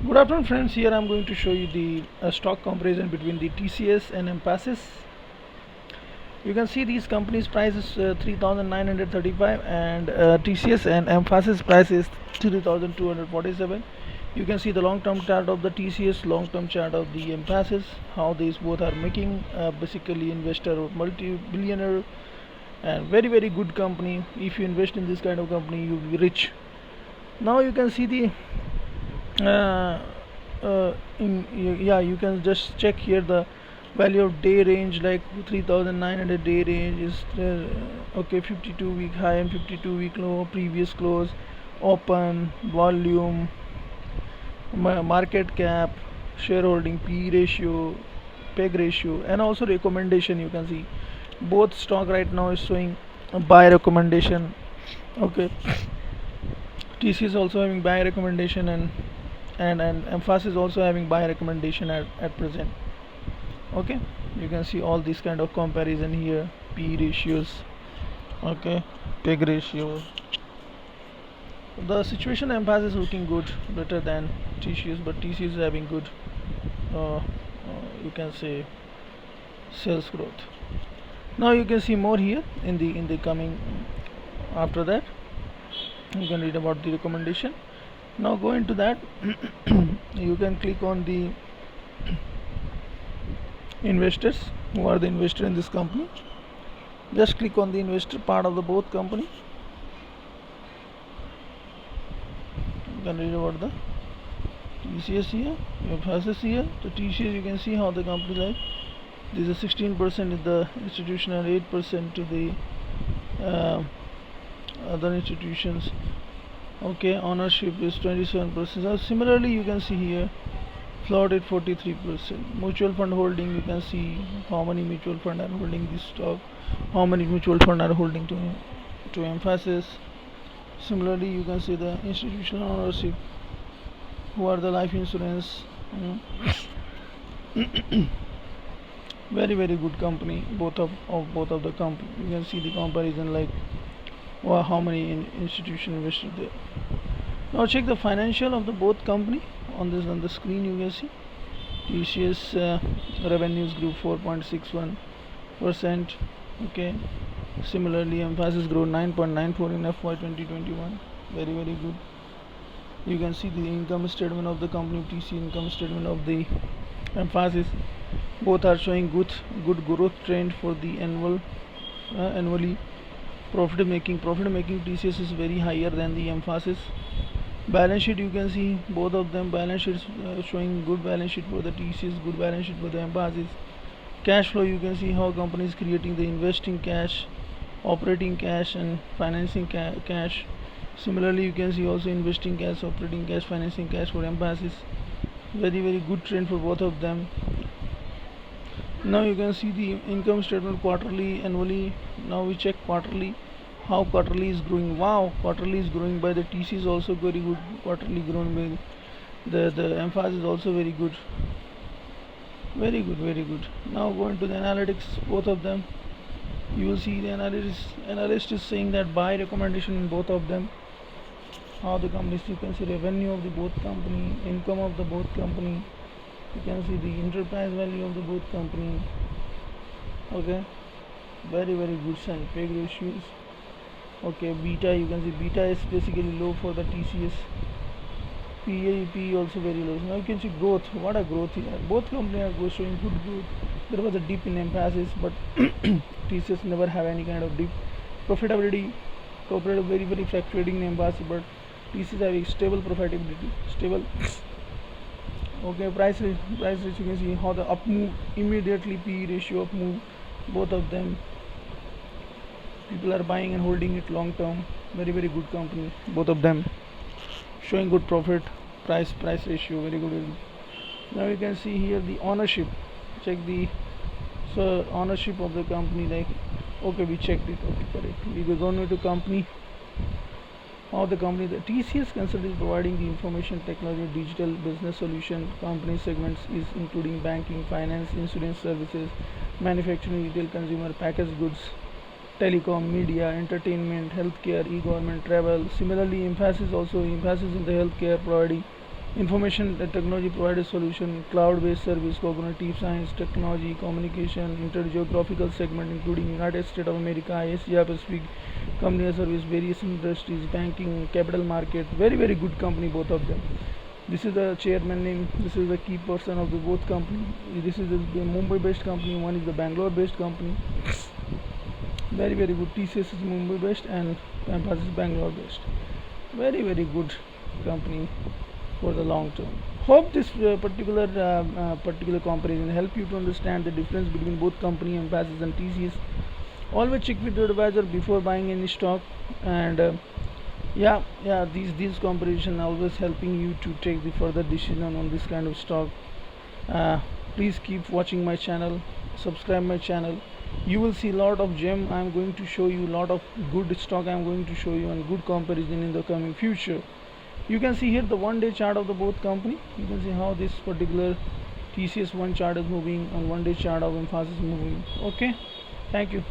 Good afternoon friends, here I am going to show you the stock comparison between the TCS and Mphasis. You can see these companies price is 3935 and TCS and Mphasis price is 3247. You can see the long term chart of the TCS, long term chart of the Mphasis, how these both are making basically investor or multi-billionaire and very good company. If you invest in this kind of company you will be rich. Now you can see the uh, you can just check here the value of day range, like 3900 day range is okay, 52-week high and 52-week low, previous close, open, volume, market cap, shareholding, P ratio, peg ratio, and also recommendation. You can see both stock right now is showing a buy recommendation. Okay, TC is also having buy recommendation, and Mphasis also having buy recommendation at present. Okay, you can see all these kind of comparison here, P ratios, okay, peg ratio. The situation Mphasis is looking good, better than TCS, but TCS is having good you can say sales growth. Now you can see more here in the coming. After that you can read about the recommendation. Now go into that. You can click on the investors, who are the investor in this company. Just click on the investor part of the both company. You can read about the TCS here, Mphasis here. The TCS, you can see how the company like. This is 16% is the institutional, 8% to the other institutions. Okay, ownership is 27%. So similarly you can see here float at 43%. Mutual fund holding, you can see how many mutual fund are holding this stock, how many mutual fund are holding to Mphasis. Similarly you can see the institutional ownership, who are the life insurance. Very good company, both of the company. You can see the comparison, like how many institution invested there. Now check the financial of the both company on the screen. You can see TCS revenues grew 4.61%. Okay, similarly Mphasis grew 9.94 in FY 2021. Very good. You can see the income statement of the company, TC income statement of the Mphasis. Both are showing good growth trend for the annually. Profit making TCS is very higher than the Mphasis. Balance sheet, you can see both of them balance sheets showing good balance sheet for the TCS, good balance sheet for the Mphasis. Cash flow, you can see how company is creating the investing cash, operating cash, and financing cash. Similarly you can see also investing cash, operating cash, financing cash for Mphasis. Very good trend for both of them. Now you can see the income statement quarterly, annually. Now we check quarterly, how quarterly is growing. Wow, quarterly is growing by the TC is also very good. Quarterly grown by the Mphasis is also very good. Very good. Now go into the analytics, both of them. You will see the analyst is saying that buy recommendation in both of them. How the companies, you can see revenue of the both company, income of the both company. You can see the enterprise value of the both company. Okay, very good sign. Peg ratios. Okay, beta, you can see beta is basically low for the TCS. PE also very low. Now you can see growth. What a growth here. Both companies are showing good growth. There was a dip in Mphasis, but TCS never have any kind of dip. Profitability very fluctuating in Mphasis, but TCS having stable profitability. Stable. Okay, price ratio, you can see how the up move, immediately PE ratio up move, both of them. People are buying and holding it long term. Very good company, both of them showing good profit. Price ratio very good. Now you can see here the ownership. Check the ownership of the company, like, okay, we checked it. Okay, correct. We go on to company. How the company, the TCS Consult is providing the information technology digital business solution. Company segments is including banking, finance, insurance services, manufacturing, retail, consumer, packaged goods, telecom, media, entertainment, healthcare, e-government, travel. Similarly, Mphasis in the healthcare, providing Information technology provider solution, cloud-based service, cognitive science, technology, communication, intergeographical segment including United States of America, Asia Pacific, company service, various industries, banking, capital market. Very very good company, both of them. This is the chairman name. This is the key person of the both company. This is the Mumbai-based company. One is the Bangalore-based company. Very very good. TCS is Mumbai-based and Mphasis is Bangalore-based. Very very good company for the long term. Hope this particular comparison help you to understand the difference between both company Mphasis and TCS. Always check with your advisor before buying any stock, and these comparison always helping you to take the further decision on this kind of stock. uh, Please keep watching my channel, subscribe my channel. You will see lot of gem. I am going to show you lot of good stock. I am going to show you and good comparison in the coming future. You can see here the 1-day chart of the both company. You can see how this particular TCS one chart is moving and 1-day chart of Mphasis moving. Okay, thank you.